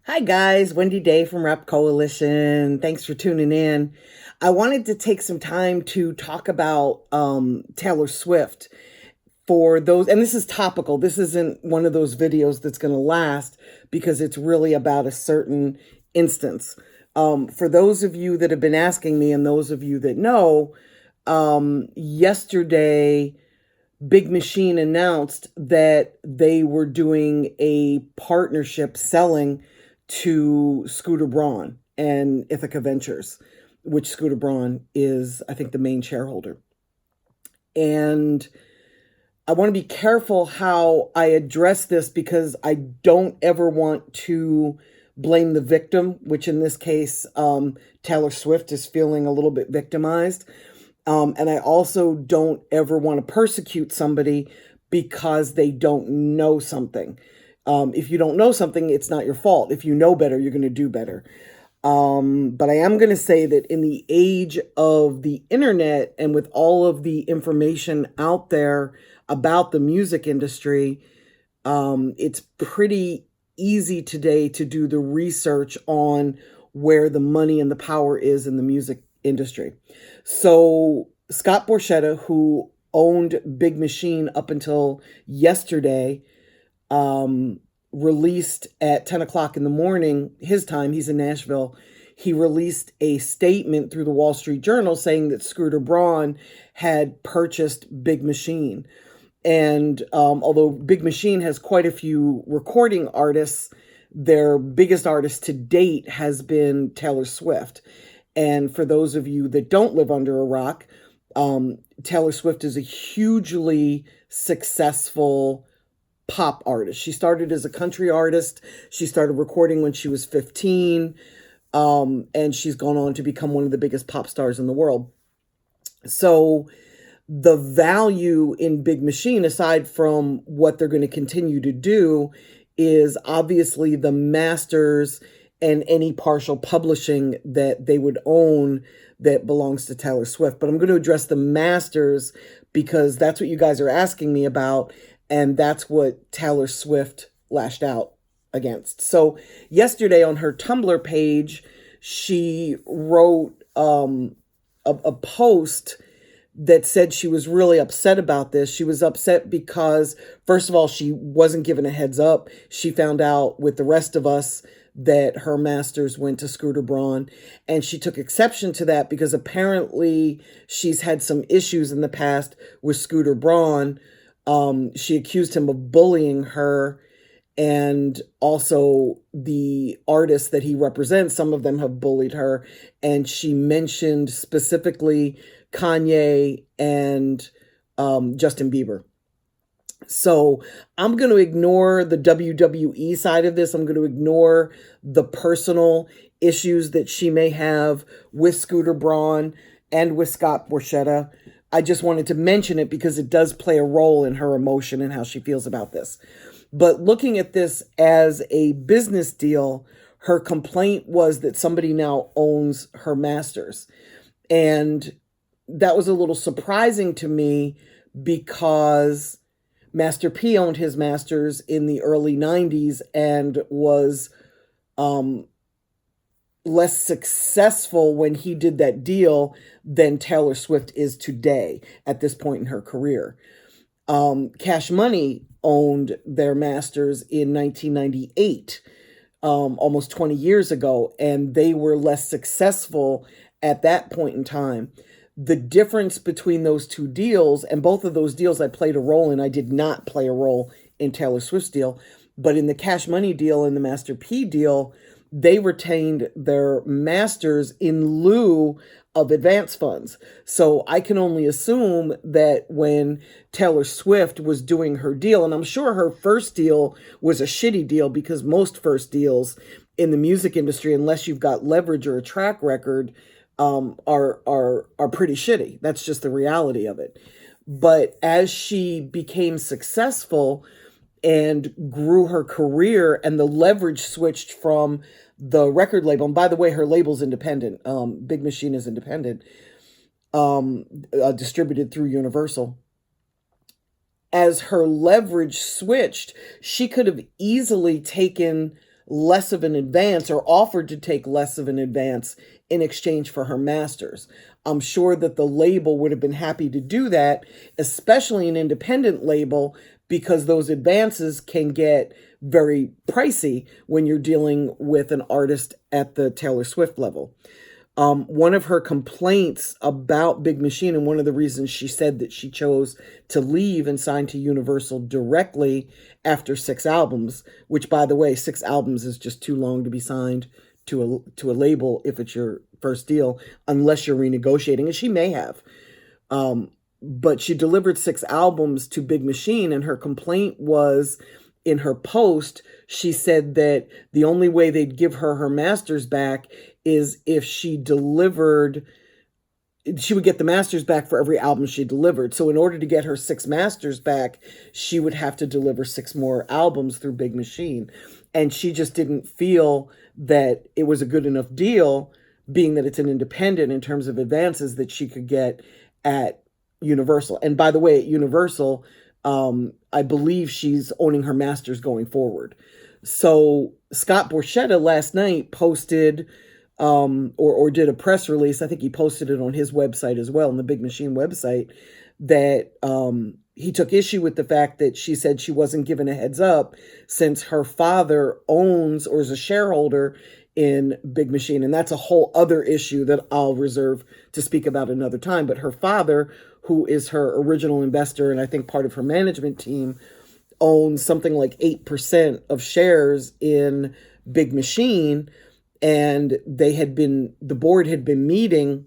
Hi guys, Wendy Day from RapCoalition. Thanks for tuning in. I wanted to take some time to talk about Taylor Swift for those, and this is topical. This isn't one of those videos that's going to last because it's really about a certain instance. For those of you that have been asking me and those of you that know, yesterday, Big Machine announced that they were doing a partnership selling to Scooter Braun and Ithaca Ventures, which Scooter Braun is, I think, the main shareholder. And I want to be careful how I address this because I don't ever want to blame the victim, which in this case, Taylor Swift is feeling a little bit victimized. And I also don't ever want to persecute somebody because they don't know something. If you don't know something, it's not your fault. If you know better, you're going to do better. But I am going to say that in the age of the internet and with all of the information out there about the music industry, it's pretty easy today to do the research on where the money and the power is in the music industry. So Scott Borchetta, who owned Big Machine up until yesterday, released at 10 o'clock in the morning, his time, he's in Nashville, he released a statement through the Wall Street Journal saying that Scooter Braun had purchased Big Machine. And although Big Machine has quite a few recording artists, their biggest artist to date has been Taylor Swift. And for those of you that don't live under a rock, Taylor Swift is a hugely successful pop artist. She started as a country artist. She started recording when she was 15, and she's gone on to become one of the biggest pop stars in the world. So the value in Big Machine, aside from what they're going to continue to do, is obviously the masters and any partial publishing that they would own that belongs to Taylor Swift. But I'm going to address the masters because that's what you guys are asking me about, and that's what Taylor Swift lashed out against. So yesterday on her Tumblr page, she wrote a post that said she was really upset about this. She was upset because, first of all, she wasn't given a heads up. She found out with the rest of us that her masters went to Scooter Braun, and she took exception to that because apparently she's had some issues in the past with Scooter Braun. She accused him of bullying her, and also the artists that he represents, some of them have bullied her, and she mentioned specifically Kanye and Justin Bieber. So I'm going to ignore the WWE side of this. I'm going to ignore the personal issues that she may have with Scooter Braun and with Scott Borchetta. I just wanted to mention it because it does play a role in her emotion and how she feels about this. But looking at this as a business deal, her complaint was that somebody now owns her masters. And that was a little surprising to me because Master P owned his masters in the early 90s and was less successful when he did that deal than Taylor Swift is today at this point in her career. Cash Money owned their masters in 1998, almost 20 years ago, and they were less successful at that point in time. The difference between those two deals, and both of those deals I played a role in, I did not play a role in Taylor Swift's deal, but in the Cash Money deal and the Master P deal, they retained their masters in lieu of advance funds. So I can only assume that when Taylor Swift was doing her deal, and I'm sure her first deal was a shitty deal because most first deals in the music industry, unless you've got leverage or a track record, are pretty shitty. That's just the reality of it. But as she became successful and grew her career and the leverage switched from the record label, and by the way, her label's independent. Big Machine is independent, distributed through Universal. As her leverage switched, she could have easily taken less of an advance or offered to take less of an advance in exchange for her masters. I'm sure that the label would have been happy to do that, especially an independent label, because those advances can get very pricey when you're dealing with an artist at the Taylor Swift level. One of her complaints about Big Machine, and one of the reasons she said that she chose to leave and sign to Universal directly after 6 albums, which, by the way, 6 albums is just too long to be signed to a label if it's your first deal, unless you're renegotiating, and she may have. But she delivered 6 albums to Big Machine, and her complaint was, in her post, she said that the only way they'd give her masters back is if she would get the masters back for every album she delivered. So in order to get her 6 masters back, she would have to deliver 6 more albums through Big Machine. And she just didn't feel that it was a good enough deal, being that it's an independent in terms of advances that she could get at Universal. And by the way, at Universal, I believe she's owning her masters going forward. So Scott Borchetta last night posted or did a press release. I think he posted it on his website as well, on the Big Machine website, that he took issue with the fact that she said she wasn't given a heads up, since her father owns or is a shareholder in Big Machine. And that's a whole other issue that I'll reserve to speak about another time. But her father, who is her original investor and I think part of her management team, owns something like 8% of shares in Big Machine. And the board had been meeting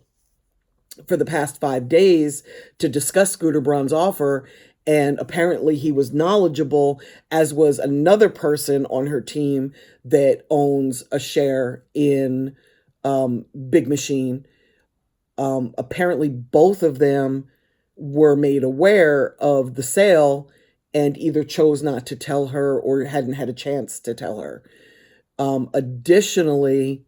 for the past 5 days to discuss Scooter Braun's offer. And apparently he was knowledgeable, as was another person on her team that owns a share in Big Machine. Apparently both of them were made aware of the sale and either chose not to tell her or hadn't had a chance to tell her. Additionally,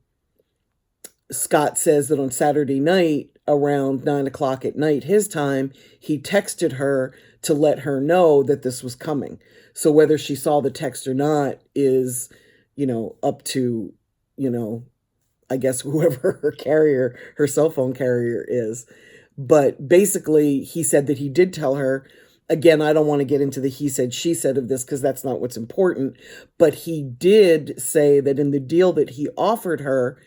Scott says that on Saturday night, around 9 o'clock at night, his time, he texted her to let her know that this was coming. So whether she saw the text or not is, up to, I guess whoever her cell phone carrier is. But basically, he said that he did tell her. Again, I don't want to get into the he said, she said of this, because that's not what's important. But he did say that in the deal that he offered her,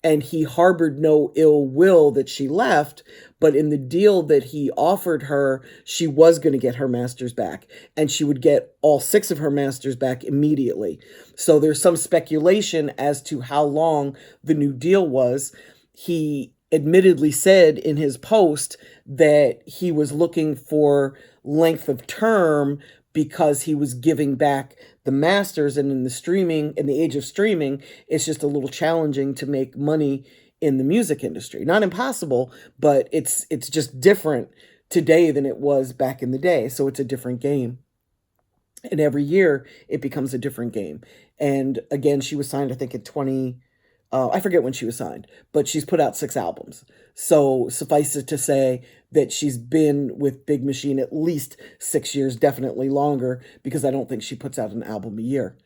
and he harbored no ill will that she left, but in the deal that he offered her, she was going to get her masters back, and she would get all 6 of her masters back immediately. So there's some speculation as to how long the new deal was. He admittedly said in his post that he was looking for length of term because he was giving back the masters, and in the age of streaming, it's just a little challenging to make money in the music industry. Not impossible, but it's just different today than it was back in the day. So it's a different game. And every year it becomes a different game. And again, she was signed, I think, I forget when she was signed, but she's put out 6 albums. So suffice it to say that she's been with Big Machine at least 6 years, definitely longer, because I don't think she puts out an album a year.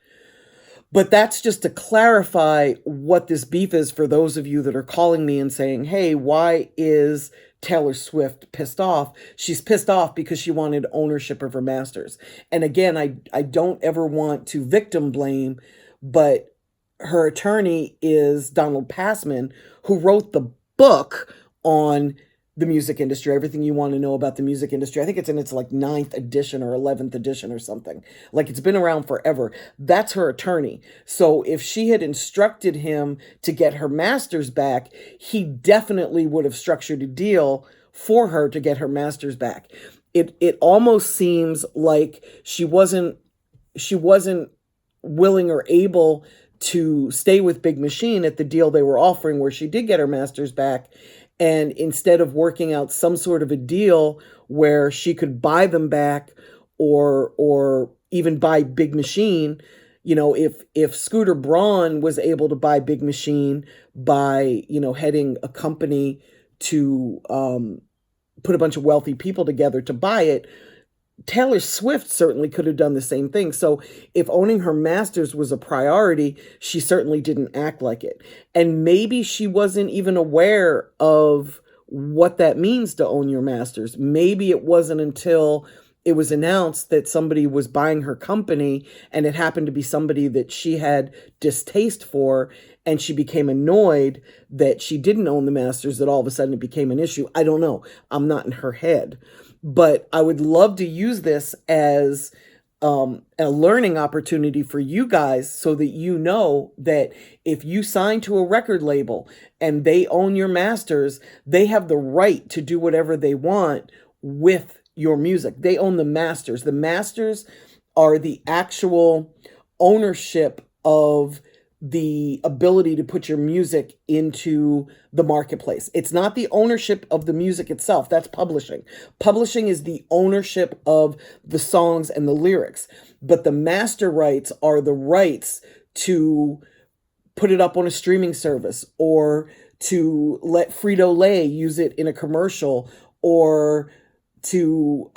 But that's just to clarify what this beef is for those of you that are calling me and saying, hey, why is Taylor Swift pissed off? She's pissed off because she wanted ownership of her masters. And again, I don't ever want to victim blame, but her attorney is Donald Passman, who wrote the book on the music industry, everything you want to know about the music industry. I think it's in its 9th edition or 11th edition or something. It's been around forever. That's her attorney. So if she had instructed him to get her masters back, he definitely would have structured a deal for her to get her masters back. It almost seems like she wasn't willing or able to stay with Big Machine at the deal they were offering, where she did get her masters back. And instead of working out some sort of a deal where she could buy them back or even buy Big Machine, if Scooter Braun was able to buy Big Machine by, heading a company to put a bunch of wealthy people together to buy it, Taylor Swift certainly could have done the same thing. So if owning her masters was a priority, she certainly didn't act like it. And maybe she wasn't even aware of what that means to own your masters. Maybe it wasn't until it was announced that somebody was buying her company, and it happened to be somebody that she had distaste for, and she became annoyed that she didn't own the masters, that all of a sudden it became an issue. I don't know. I'm not in her head. But I would love to use this as a learning opportunity for you guys, so that you know that if you sign to a record label and they own your masters, they have the right to do whatever they want with your music. They own the masters. The masters are the actual ownership of the ability to put your music into the marketplace. It's not the ownership of the music itself. That's publishing. Publishing is the ownership of the songs and the lyrics. But the master rights are the rights to put it up on a streaming service, or to let Frito-Lay use it in a commercial, or to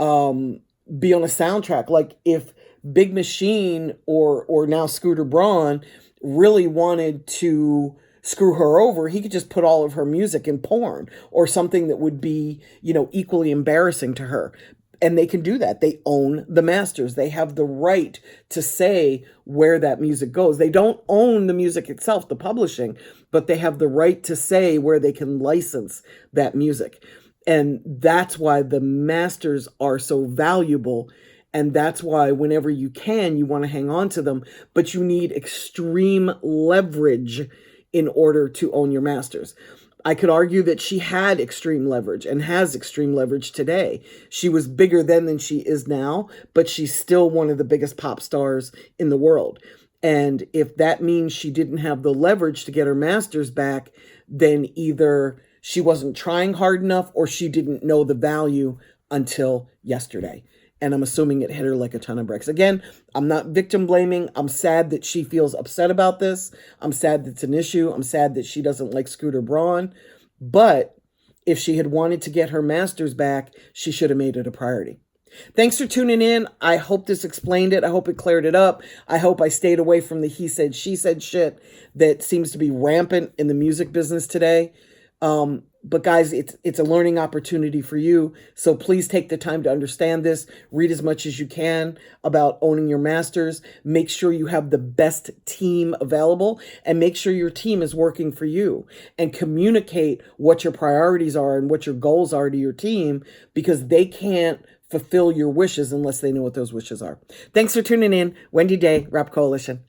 be on a soundtrack. Like if Big Machine or now Scooter Braun really wanted to screw her over, he could just put all of her music in porn or something that would be, equally embarrassing to her. And they can do that. They own the masters. They have the right to say where that music goes. They don't own the music itself, the publishing, but they have the right to say where they can license that music. And that's why the masters are so valuable. And that's why whenever you can, you want to hang on to them, but you need extreme leverage in order to own your masters. I could argue that she had extreme leverage and has extreme leverage today. She was bigger then than she is now, but she's still one of the biggest pop stars in the world. And if that means she didn't have the leverage to get her masters back, then either she wasn't trying hard enough or she didn't know the value until yesterday. And I'm assuming it hit her like a ton of bricks. Again, I'm not victim blaming. I'm sad that she feels upset about this. I'm sad that it's an issue. I'm sad that she doesn't like Scooter Braun. But if she had wanted to get her masters back, she should have made it a priority. Thanks for tuning in. I hope this explained it. I hope it cleared it up. I hope I stayed away from the he said, she said shit that seems to be rampant in the music business today. But guys, it's a learning opportunity for you. So please take the time to understand this. Read as much as you can about owning your masters. Make sure you have the best team available, and make sure your team is working for you, and communicate what your priorities are and what your goals are to your team, because they can't fulfill your wishes unless they know what those wishes are. Thanks for tuning in. Wendy Day, Rap Coalition.